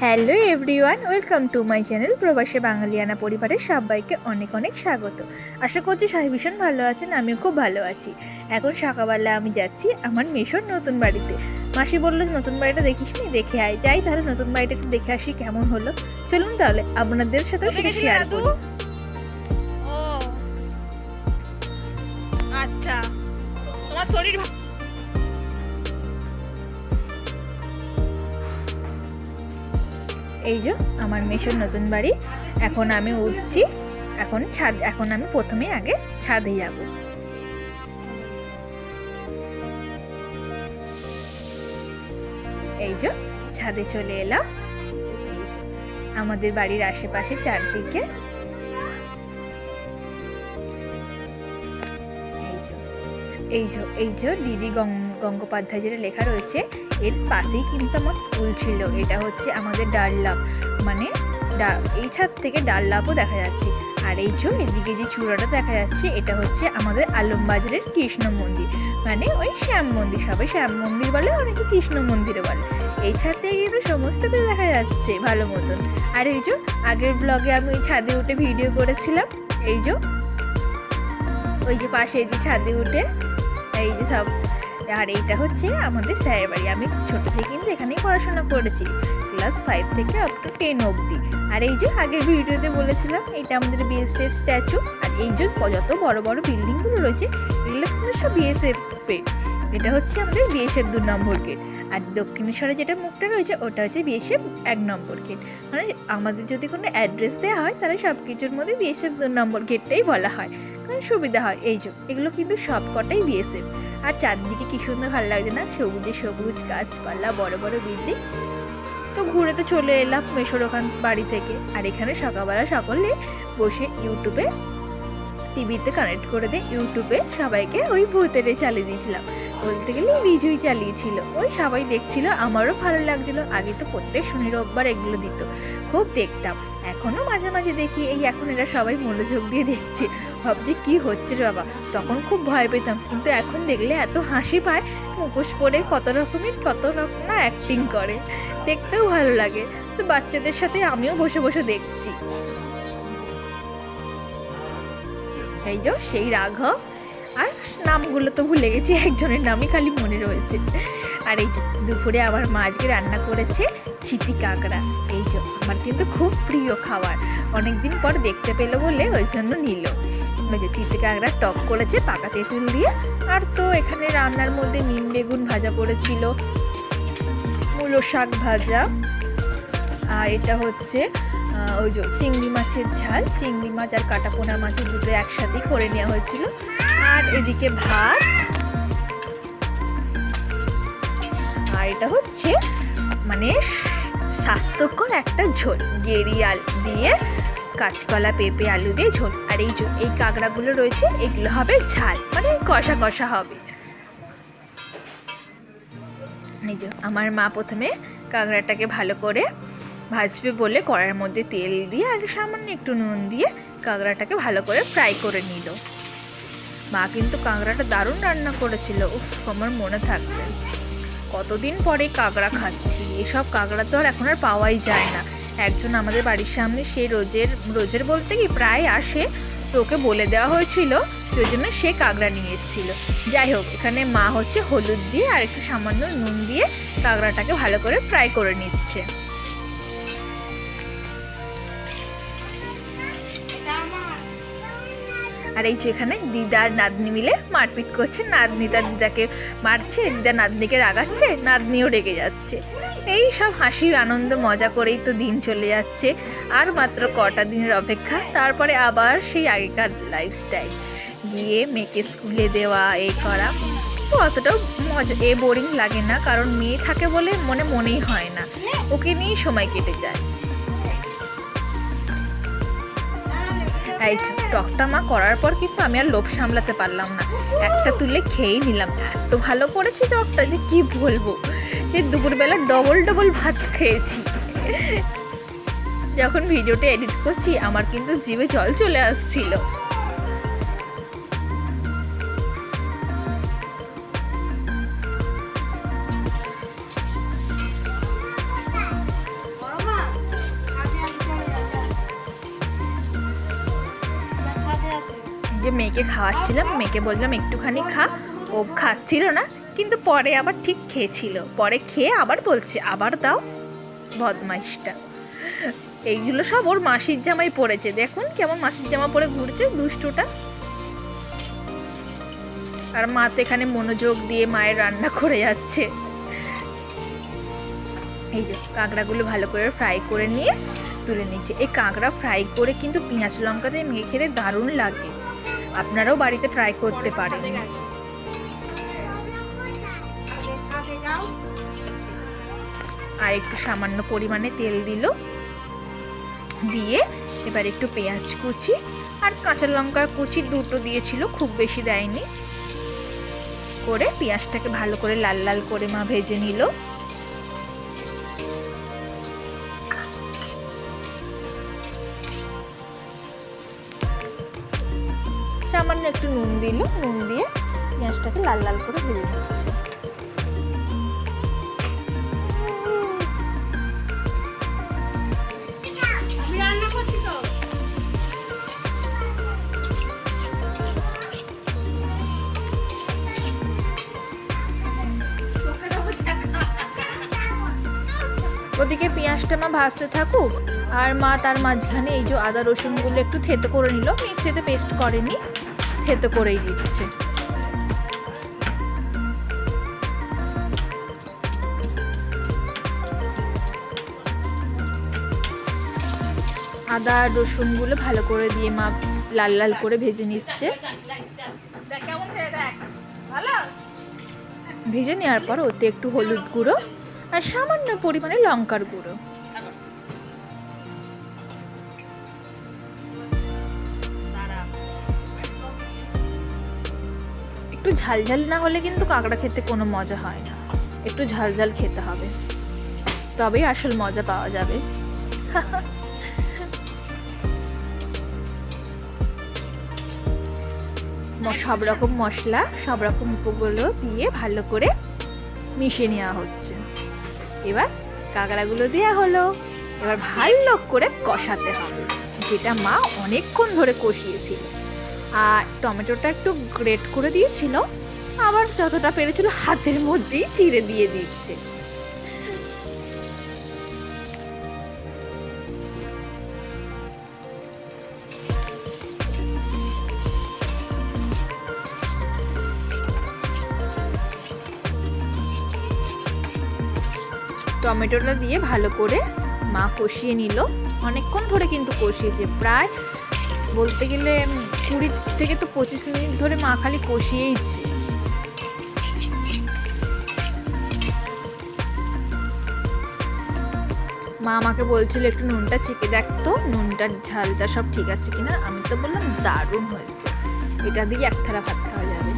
Hello everyone, welcome to my channel প্রবাসী বাঙালিয়ানা পরিবারের সবাইকে অনেক অনেক স্বাগত। আশা করছি সবাই ভীষণ ভালো আছেন, আমিও খুব ভালো আছি। এখন সকালবেলা আমি যাচ্ছি আমার মেশোর নতুন বাড়িতে। মাসি বললো নতুন বাড়িটা দেখিসনি, দেখে আয়। যাই তাহলে নতুন বাড়িটা একটু দেখে আসি কেমন হলো। চলুন তাহলে আপনাদের সাথেও সেটা শেয়ার করি। ও আচ্ছা, তোমার শরীর এই যে আমার মেশোর নতুন বাড়ি। এখন আমি উঠছি। এখন আমি প্রথমে আগে ছাদে যাব। এই যে ছাদে চলে এলাম। এই যে আমাদের বাড়ির আশেপাশে চারদিকে এই যে ডিডি গঙ্গোপাধ্যায় যেটা লেখা রয়েছে, এর পাশেই কিন্তু আমার স্কুল ছিল। এটা হচ্ছে আমাদের ডাললাভ, মানে এই ছাদ থেকে ডাললাভও দেখা যাচ্ছে। আর এই যে এদিকে যে চূড়াটা দেখা যাচ্ছে, এটা হচ্ছে আমাদের আলমবাজারের কৃষ্ণ মন্দির, মানে ওই শ্যাম মন্দির। সবাই শ্যাম মন্দির বলে, অনেকে কৃষ্ণ মন্দিরও বলে। এই ছাদ থেকে কিন্তু সমস্ত কিছু দেখা যাচ্ছে ভালো মতন। আর এই যে আগের ব্লগে আমি ওই ছাদে উঠে ভিডিও করেছিলাম। এই যে ওই যে পাশে যে ছাদে উঠে এই যে সব। আর এইটা হচ্ছে আমাদের স্যারের বাড়ি। আমি ছোট থেকে কিন্তু এখানেই পড়াশোনা করেছি, ক্লাস 5 থেকে আপ টু 10 অবধি। আর এই যে আগের ভিডিওতে বলেছিলাম, এটা আমাদের বিএসএফ স্ট্যাচু। আর এই যে যত বড় বড় বিল্ডিংগুলো রয়েছে, এগুলো কিন্তু সব বিএসএফ এর। এটা হচ্ছে আমাদের বিএসএফ 2 নম্বর গেট। আর দক্ষিণেশ্বরে যেটা মুখটা রয়েছে, ওটা হচ্ছে বিএসএফ 1 নম্বর গেট। মানে আমাদের যদি কোনো অ্যাড্রেস দেওয়া হয়, তাহলে সব কিছুর মধ্যে বিএসএফ 2 নম্বর গেটটাই বলা হয়, কারণ সুবিধা হয়। এই যে এগুলো কিন্তু সব কটাই বিএসএফ। আর চারদিকে কি সুন্দর ভালো লাগছে না, সবুজে সবুজ গাছপালা, বড় বড় বিল্ডিং। তো ঘুরে তো চলে এলাম মেশোর ওখান বাড়ি থেকে। আর এখানে সকালবেলা সকলে বসে ইউটিউবে টিভিতে কানেক্ট করে দিয়ে ইউটিউবে সবাইকে ওই ভূতেরে চালিয়ে দিয়েছিলাম। বলতে গেলে রিজুই চালিয়েছিল, ওই সবাই দেখছিল, আমারও ভালো লাগছিল। আগে তো প্রত্যেক শনি রোববার এগুলো দিত, খুব দেখতাম। এখনও মাঝে মাঝে দেখি। এই এখন এরা সবাই মনোযোগ দিয়ে দেখছে, ভাবছে কি হচ্ছে রে বাবা। তখন খুব ভয় পেতাম, কিন্তু এখন দেখলে এত হাসি পায়। মুখোশ পরে কত রকম না অ্যাক্টিং করে, দেখতেও ভালো লাগে। তো বাচ্চাদের সাথে আমিও বসে বসে দেখছি। এই যে সেই রাঘব, আর নামগুলো তো ভুলে গেছি, একজনের নামই খালি মনে রয়েছে। আর এই যে দুপুরে আমার মা আজকে রান্না করেছে চিতি কাঁকড়া। এই যে আমার কিন্তু খুব প্রিয় খাবার, অনেকদিন পর দেখতে পেলো বলে ওই জন্য নিল। ওই যে চিতি কাঁকড়া টক করেছে পাকা তেঁতুল দিয়ে। আর তো এখানে রান্নার মধ্যে নিম বেগুন ভাজা করেছিল, মূলো শাক ভাজা। আর এটা হচ্ছে ওই যে চিংড়ি মাছের ঝাল, চিংড়ি মাছ আর কাটাপোনা মাছের দুটো একসাথেই করে নেওয়া হয়েছিল। আর এদিকে ভাত। আর এটা হচ্ছে মানে স্বাস্থ্যকর একটা ঝোল, গেরি আলু দিয়ে, কাঁচকলা পেঁপে আলু দিয়ে ঝোল। আর এই যে এই কাঁকড়াগুলো রয়েছে, এগুলো হবে ঝাল, মানে কষা কষা হবে। এই যে আমার মা প্রথমে কাঁকড়াটাকে ভালো করে ভাজবে বলে কড়াইয়ের মধ্যে তেল দিয়ে আর সামান্য একটু নুন দিয়ে কাঁকড়াটাকে ভালো করে ফ্রাই করে নিল। মা কিন্তু কাঁকড়াটা দারুণ রান্না করেছিল, উফ আমার মনে থাকবে। কতদিন পরে কাঁকড়া খাচ্ছি, এসব কাঁকড়া তো আর এখন আর পাওয়াই যায় না। একজন আমাদের বাড়ির সামনে, সে রোজের বলতে কি প্রায় আসে, তো ওকে বলে দেওয়া হয়েছিল, সেই জন্য সে কাঁকড়া নিয়ে এসেছিল। যাই হোক, এখানে মা হচ্ছে হলুদ দিয়ে আর একটু সামান্য নুন দিয়ে কাঁকড়াটাকে ভালো করে ফ্রাই করে নিচ্ছে। আর এই যে এখানে দিদা আর নাতনি মিলে মারপিট করছে, নাতনি তার দিদাকে মারছে, দিদা নাতনিকে রাগাচ্ছে, নাতনিও রেগে যাচ্ছে। এই সব হাসি আনন্দ মজা করেই তো দিন চলে যাচ্ছে। আর মাত্র কটা দিনের অপেক্ষা, তারপরে আবার সেই আগেকার লাইফস্টাইল, গিয়ে মেয়েকে স্কুলে দেওয়া, এই করা। তো অতটাও মজা বোরিং লাগে না, কারণ মেয়ে থাকে বলে মনেই হয় না, ওকে নিয়েই সময় কেটে যায়। এই টকটা মা করার পর কিন্তু আমি আর লোভ সামলাতে পারলাম না, একটা তুলে খেয়েই নিলাম। এত ভালো করেছি টকটা যে কি বলবো, যে দুপুরবেলা ডবল ভাত খেয়েছি। যখন ভিডিওটা এডিট করছি, আমার কিন্তু জিভে জল চলে আসছিল। যে মেয়েকে খাওয়াচ্ছিলাম, মেয়েকে বললাম একটুখানি খা, ও খাচ্ছিল না, কিন্তু পরে আবার ঠিক খেয়েছিল, পরে খেয়ে আবার বলছে আবার দাও। বদমাইশটা। এইগুলো সব ওর মাসির জামাই পড়েছে, দেখুন কেমন মাসির জামা পরে ঘুরছে দুষ্টুটা। আর মা তো এখানে মনোযোগ দিয়ে মায়ের রান্না করে যাচ্ছে। এই যে কাঁকড়াগুলো ভালো করে ফ্রাই করে নিয়ে তুলে নিচ্ছে। এই কাঁকড়া ফ্রাই করে কিন্তু পেঁয়াজ লঙ্কা দিয়ে মেখে খেতে দারুণ লাগে, আপনারাও বাড়িতে ট্রাই করতে পারেন। আর একটু সামান্য পরিমাণে তেল দিল, দিয়ে এবার একটু পেঁয়াজ কুচি আর কাঁচা লঙ্কা কুচি দুটো দিয়েছিল, খুব বেশি দেয়নি, করে পেঁয়াজটাকে ভালো করে লাল লাল করে মা ভেজে নিল। সামান্য একটু নুন দিল, নুন দিয়ে পেঁয়াজটাকে লাল লাল করে ভেজে নিচ্ছে। ওদিকে পেঁয়াজটা মা ভাজতে থাকুক, আর মা তার মাঝখানে এই যে আদা রসুনগুলো একটু থেতো করে নিল, মিক্সিতে পেস্ট করেনি, থেতো করেই দিচ্ছে। আদা রসুনগুলো ভালো করে দিয়ে মা লাল লাল করে ভেজে নিচ্ছে। ভেজে নেওয়ার পর ওতে একটু হলুদ গুঁড়ো আর সামান্য পরিমাণে লঙ্কার গুঁড়ো, একটু ঝালঝাল না হলে কিন্তু কাঁকড়া খেতে কোনো মজা হয় না, একটু ঝালঝাল খেতে হবে, তবেই আসল মজা পাওয়া যাবে। সব রকম মশলা, সব রকম উপকরণ দিয়ে ভালো করে মিশিয়ে নেওয়া হচ্ছে। এবার কাঁকড়াগুলো দেওয়া হলো, এবার ভালো করে কষাতে হবে, যেটা মা অনেকক্ষণ ধরে কষিয়েছিল। আর টমেটোটা একটু গ্রেট করে দিয়েছিল, আবার যতটা পেরেছিল হাতের মধ্যেই চিড়ে দিয়ে দিচ্ছে। টমেটোটা দিয়ে ভালো করে মা কষিয়ে নিল, অনেকক্ষণ ধরে কিন্তু কষিয়েছে, প্রায় বলতে গেলে 20 থেকে 25 মিনিট ধরে মা খালি কষিয়েইছে। মা আমাকে বলছিল একটু নুনটা চেখে দেখতো, নুনটার ঝালটা সব ঠিক আছে কিনা। আমি তো বললাম দারুণ হয়েছে, এটা দিয়ে এক থালা ভাত খাওয়া যাবে।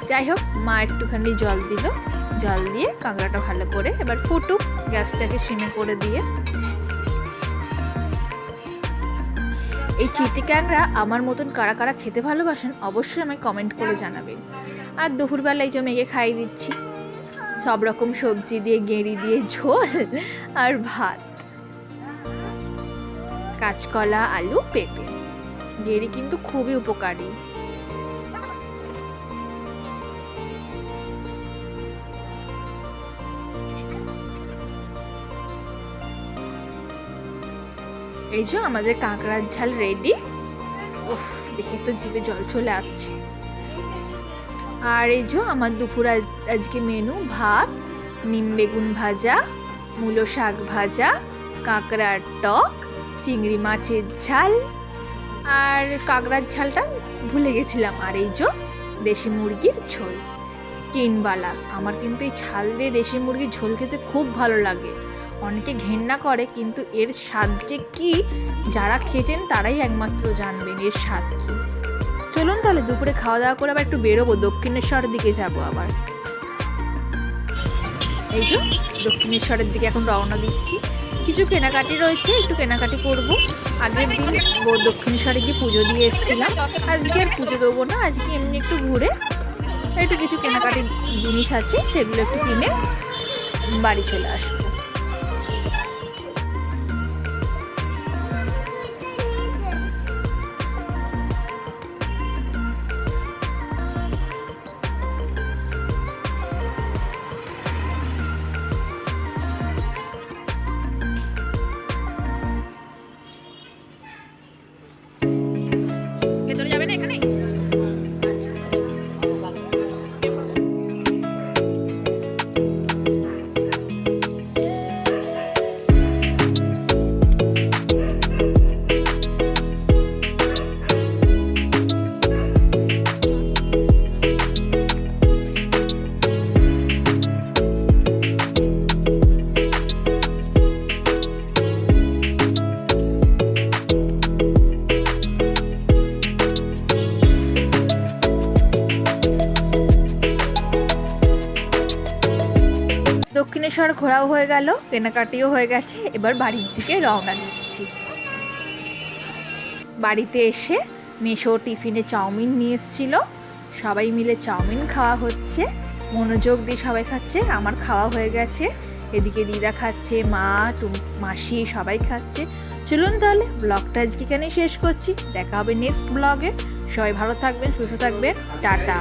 যাই হোক, মা একটুখানি জল দিল, জল দিয়ে কাঁকড়াটা ভালো করে এবার ফুটুক, গ্যাসটাকে সিমে করে দিয়ে। এই চিটি কাঁকড়া আমার মতন কারা কারা খেতে ভালোবাসেন অবশ্যই আমায় কমেন্ট করে জানাবেন। আর দুপুরবেলায় যে মেয়েকে খাইয়ে দিচ্ছি সব রকম সবজি দিয়ে, গেঁড়ি দিয়ে ঝোল আর ভাত, কাঁচকলা, আলু, পেঁপে। গেঁড়ি কিন্তু খুবই উপকারী। এই যে আমাদের কাঁকড়ার ঝাল রেডি। উফ, দেখে তো জিভে জল চলে আসছে। আর এই যে আমার দুপুর আজকে মেনু: ভাত, নিম বেগুন ভাজা, মূলো শাক ভাজা, কাঁকড়ার টক, চিংড়ি মাছের ঝাল, আর কাঁকড়ার ঝালটা ভুলে গেছিলাম, আর এই যে দেশি মুরগির ঝোল স্কিনওয়ালা। আমার কিন্তু এই ছাল দিয়ে দেশি মুরগির ঝোল খেতে খুব ভালো লাগে। অনেকে ঘেন্না করে, কিন্তু এর স্বাদ যে কি যারা খেয়েছেন তারাই একমাত্র জানবেন এর স্বাদ কি। চলুন তাহলে দুপুরে খাওয়া দাওয়া করে আবার একটু বেরোবো, দক্ষিণেশ্বরের দিকে যাব আবার। এই যে দক্ষিণেশ্বরের দিকে এখন রওনা দিচ্ছি, কিছু কেনাকাটি রয়েছে, একটু কেনাকাটি করবো। আগের দিন দক্ষিণেশ্বরে গিয়ে পুজো দিয়ে এসেছিলাম, আজকে আর পুজো দেবো না, আজকে এমনি একটু ঘুরে একটু কিছু কেনাকাটির জিনিস আছে সেগুলো একটু কিনে বাড়ি চলে আসবো। সংসার ঘোরাও হয়ে গেল, কেনাকাটিও হয়ে গেছে, এবার বাড়ির দিকে রওনা দিচ্ছি। বাড়িতে এসে মেশো টিফিনে চাউমিন নিয়ে এসেছিল, সবাই মিলে চাউমিন খাওয়া হচ্ছে, মনোযোগ দিয়ে সবাই খাচ্ছে। আমার খাওয়া হয়ে গেছে, এদিকে দিদা খাচ্ছে, মা মাসি সবাই খাচ্ছে। চলুন তাহলে ব্লগটা আজকে এখানেই শেষ করছি, দেখা হবে নেক্সট ব্লগে। সবাই ভালো থাকবেন, সুস্থ থাকবেন, টাটা।